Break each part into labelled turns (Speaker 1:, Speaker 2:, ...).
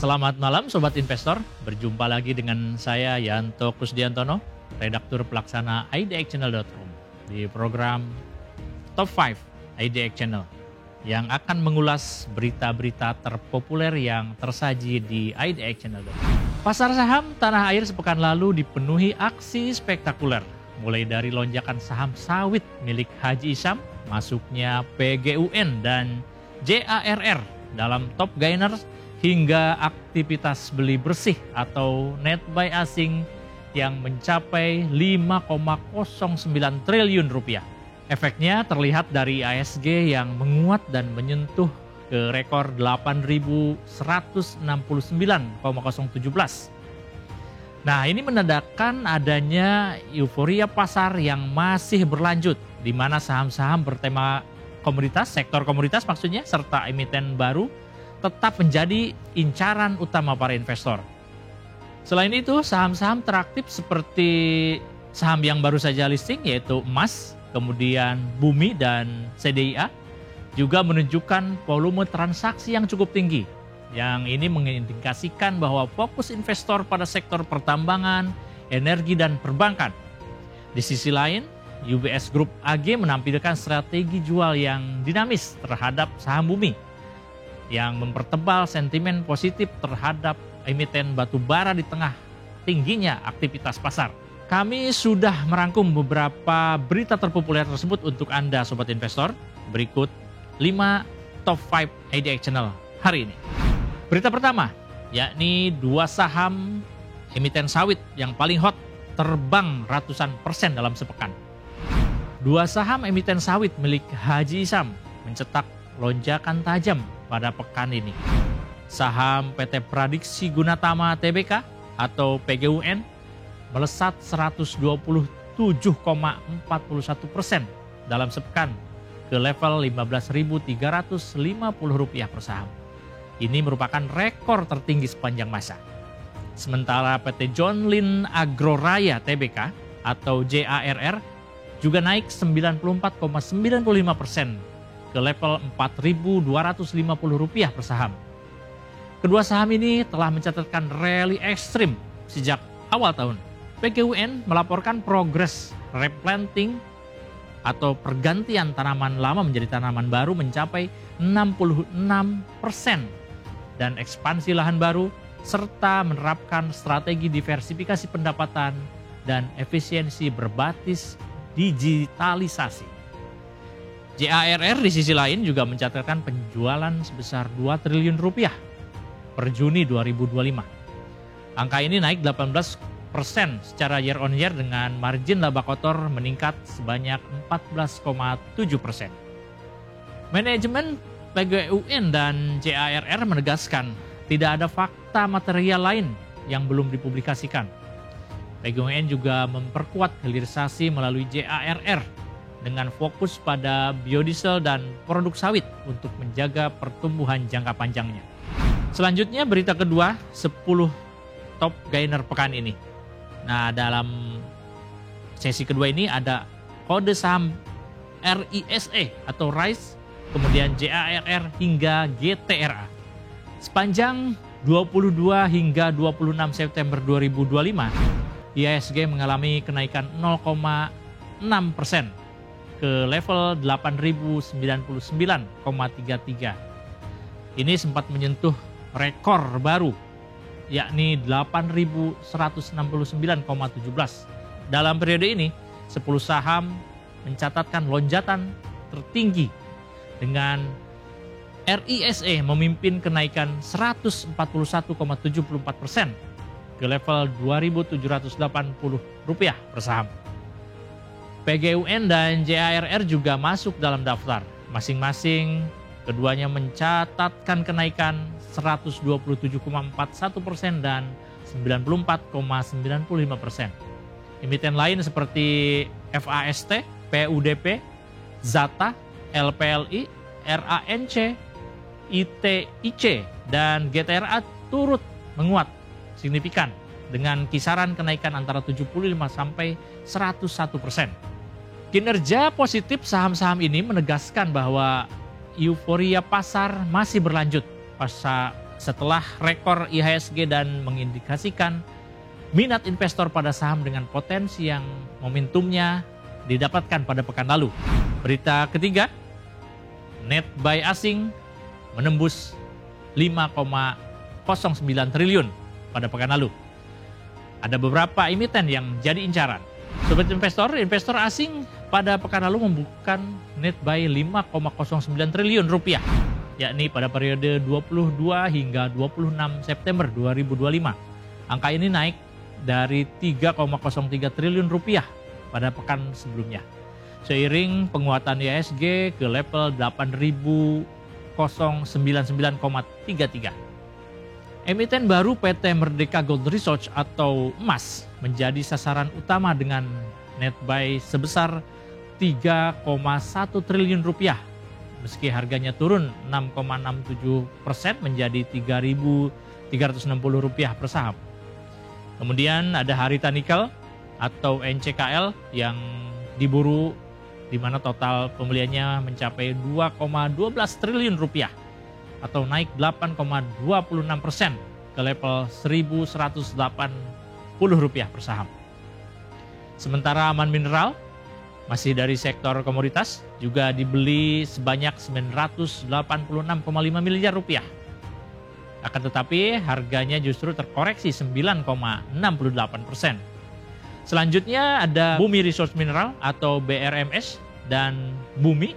Speaker 1: Selamat malam Sobat Investor, berjumpa lagi dengan saya Yanto Kusdiantono, Redaktur Pelaksana idxchannel.com di program Top 5 IDX Channel yang akan mengulas berita-berita terpopuler yang tersaji di idxchannel.com. Pasar saham tanah air sepekan lalu dipenuhi aksi spektakuler, mulai dari lonjakan saham sawit milik Haji Isam, masuknya PGUN dan JARR dalam top gainers, hingga aktivitas beli bersih atau net buy asing yang mencapai 5,09 triliun rupiah. Efeknya terlihat dari ISG yang menguat dan menyentuh ke rekor 8.169,017. Nah, ini menandakan adanya euforia pasar yang masih berlanjut, di mana saham-saham bertema komoditas, sektor komoditas maksudnya, serta emiten baru tetap menjadi incaran utama para investor. Selain itu, saham-saham teraktif seperti saham yang baru saja listing yaitu emas, kemudian Bumi dan CDIA juga menunjukkan volume transaksi yang cukup tinggi. Yang ini mengindikasikan bahwa fokus investor pada sektor pertambangan, energi dan perbankan. Di sisi lain, UBS Group AG menampilkan strategi jual yang dinamis terhadap saham Bumi, yang mempertebal sentimen positif terhadap emiten batubara di tengah tingginya aktivitas pasar. Kami sudah merangkum beberapa berita terpopuler tersebut untuk Anda Sobat Investor. Berikut 5 top 5 IDX Channel hari ini. Berita pertama, yakni 2 saham emiten sawit yang paling hot terbang ratusan persen dalam sepekan. 2 saham emiten sawit milik Haji Isam mencetak lonjakan tajam pada pekan ini. Saham PT Pradiksi Gunatama Tbk atau PGUN melesat 127,41% dalam sepekan ke level Rp15.350 per saham. Ini merupakan rekor tertinggi sepanjang masa. Sementara PT John Lynn Agroraya Tbk atau JARR juga naik 94,95% ke level Rp4.250 per saham. Kedua saham ini telah mencatatkan rally ekstrim sejak awal tahun. PGUN melaporkan progres replanting atau pergantian tanaman lama menjadi tanaman baru mencapai 66% dan ekspansi lahan baru serta menerapkan strategi diversifikasi pendapatan dan efisiensi berbasis digitalisasi. JARR di sisi lain juga mencatatkan penjualan sebesar 2 triliun rupiah per Juni 2025. Angka ini naik 18% secara year on year dengan margin laba kotor meningkat sebanyak 14,7%. Manajemen PGUN dan JARR menegaskan tidak ada fakta material lain yang belum dipublikasikan. PGUN juga memperkuat hilirisasi melalui JARR dengan fokus pada biodiesel dan produk sawit untuk menjaga pertumbuhan jangka panjangnya. Selanjutnya berita kedua, 10 top gainer pekan ini. Nah, dalam sesi kedua ini ada kode saham RISE atau RISE, kemudian JARR hingga GTRA. Sepanjang 22 hingga 26 September 2025, IHSG mengalami kenaikan 0,6% ke level 8.099,33. Ini sempat menyentuh rekor baru, yakni 8.169,17. Dalam periode ini, 10 saham mencatatkan lonjakan tertinggi dengan RISE memimpin kenaikan 141,74% ke level Rp2.780 per saham. PGUN dan JARR juga masuk dalam daftar. Masing-masing keduanya mencatatkan kenaikan 127,41% dan 94,95%. Emiten lain seperti FAST, PUDP, Zata, LPLI, RANC, ITIC, dan GTRA turut menguat signifikan dengan kisaran kenaikan antara 75 sampai 101%. Kinerja positif saham-saham ini menegaskan bahwa euforia pasar masih berlanjut pasca setelah rekor IHSG dan mengindikasikan minat investor pada saham dengan potensi yang momentumnya didapatkan pada pekan lalu. Berita ketiga, net buy asing menembus 5,09 triliun pada pekan lalu. Ada beberapa emiten yang jadi incaran. Sobat investor asing pada pekan lalu membukukan net buy 5,09 triliun rupiah, yakni pada periode 22 hingga 26 September 2025. Angka ini naik dari 3,03 triliun rupiah pada pekan sebelumnya. Seiring penguatan IHSG ke level 8.099,33. Emiten baru PT Merdeka Gold Research atau EMAS menjadi sasaran utama dengan net buy sebesar 3,1 triliun rupiah. Meski harganya turun 6,67% menjadi Rp3.360 per saham. Kemudian ada Harita Nikel atau NCKL yang diburu di mana total pembeliannya mencapai 2,12 triliun rupiah atau naik 8,26% ke level Rp1.180 per saham. Sementara Aman Mineral masih dari sektor komoditas juga dibeli sebanyak 986,5 miliar rupiah. Akan tetapi harganya justru terkoreksi 9,68%. Selanjutnya ada Bumi Resource Mineral atau BRMS dan Bumi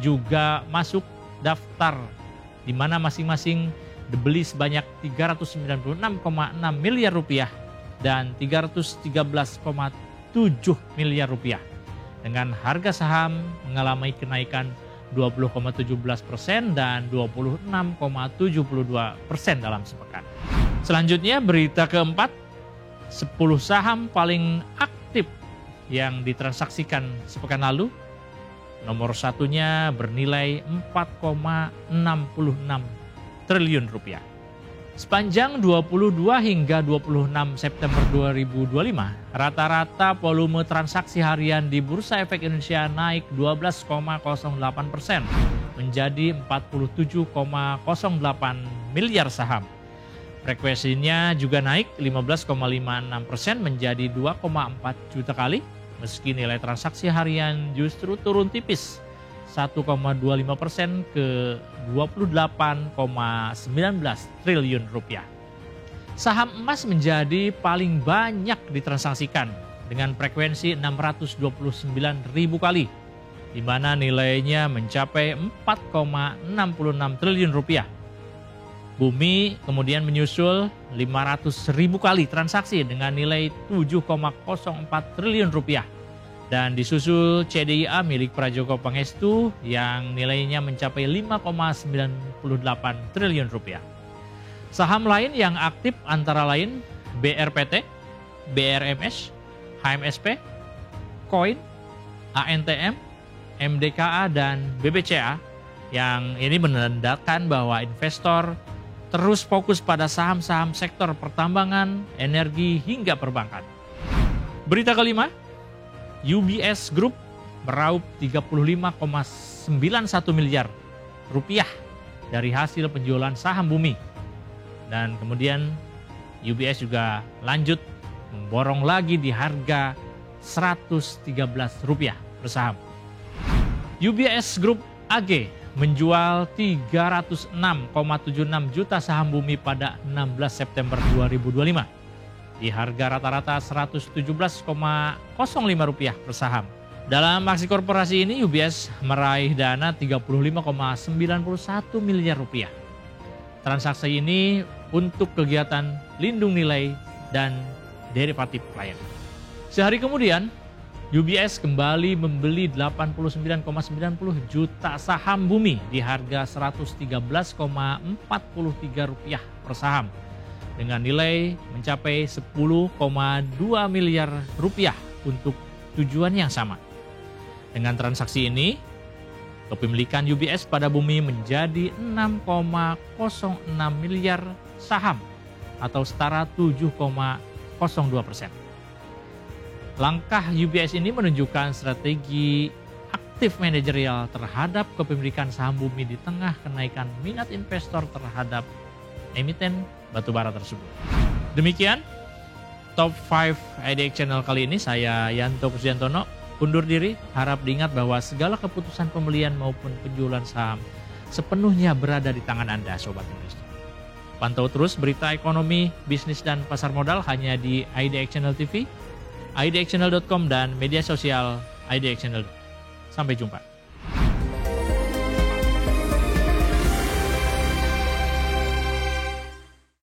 Speaker 1: juga masuk daftar di mana masing-masing dibeli sebanyak 396,6 miliar rupiah dan 313,7 miliar rupiah. Dengan harga saham mengalami kenaikan 20,17% dan 26,72% dalam sepekan. Selanjutnya berita keempat, 10 saham paling aktif yang ditransaksikan sepekan lalu. Nomor satunya bernilai 4,66 triliun rupiah. Sepanjang 22 hingga 26 September 2025, rata-rata volume transaksi harian di Bursa Efek Indonesia naik 12,08% menjadi 47,08 miliar saham. Frekuensinya juga naik 15,56% menjadi 2,4 juta kali. Meski nilai transaksi harian justru turun tipis 1,25% ke 28,19 triliun rupiah. Saham emas menjadi paling banyak ditransaksikan dengan frekuensi 629.000 kali, di mana nilainya mencapai 4,66 triliun rupiah. Bumi kemudian menyusul 500.000 kali transaksi dengan nilai 7,04 triliun rupiah. Dan disusul CDIA milik Prajogo Pangestu yang nilainya mencapai 5,98 triliun rupiah. Saham lain yang aktif antara lain BRPT, BRMS, HMSP, Koin, ANTM, MDKA, dan BBCA yang ini menandakan bahwa investor terus fokus pada saham-saham sektor pertambangan, energi, hingga perbankan. Berita kelima, UBS Group meraup 35,91 miliar rupiah dari hasil penjualan saham Bumi. Dan kemudian UBS juga lanjut memborong lagi di harga Rp113 per saham. UBS Group AG menjual 306,76 juta saham Bumi pada 16 September 2025 di harga rata-rata Rp117,05 per saham. Dalam aksi korporasi ini UBS meraih dana 35,91 miliar rupiah. Transaksi ini untuk kegiatan lindung nilai dan derivatif klien. Sehari kemudian UBS kembali membeli 89,90 juta saham Bumi di harga Rp113,43 per saham dengan nilai mencapai 10,2 miliar rupiah untuk tujuan yang sama. Dengan transaksi ini, kepemilikan UBS pada Bumi menjadi 6,06 miliar saham atau setara 7,02%. Langkah UBS ini menunjukkan strategi aktif manajerial terhadap kepemilikan saham Bumi di tengah kenaikan minat investor terhadap emiten batubara tersebut. Demikian Top 5 IDX Channel kali ini. Saya Yanto Kusdiantono undur diri. Harap diingat bahwa segala keputusan pembelian maupun penjualan saham sepenuhnya berada di tangan Anda, Sobat Investor. Pantau terus berita ekonomi, bisnis, dan pasar modal hanya di IDX Channel TV, idxchannel.com, dan media sosial IDX Channel. Sampai jumpa.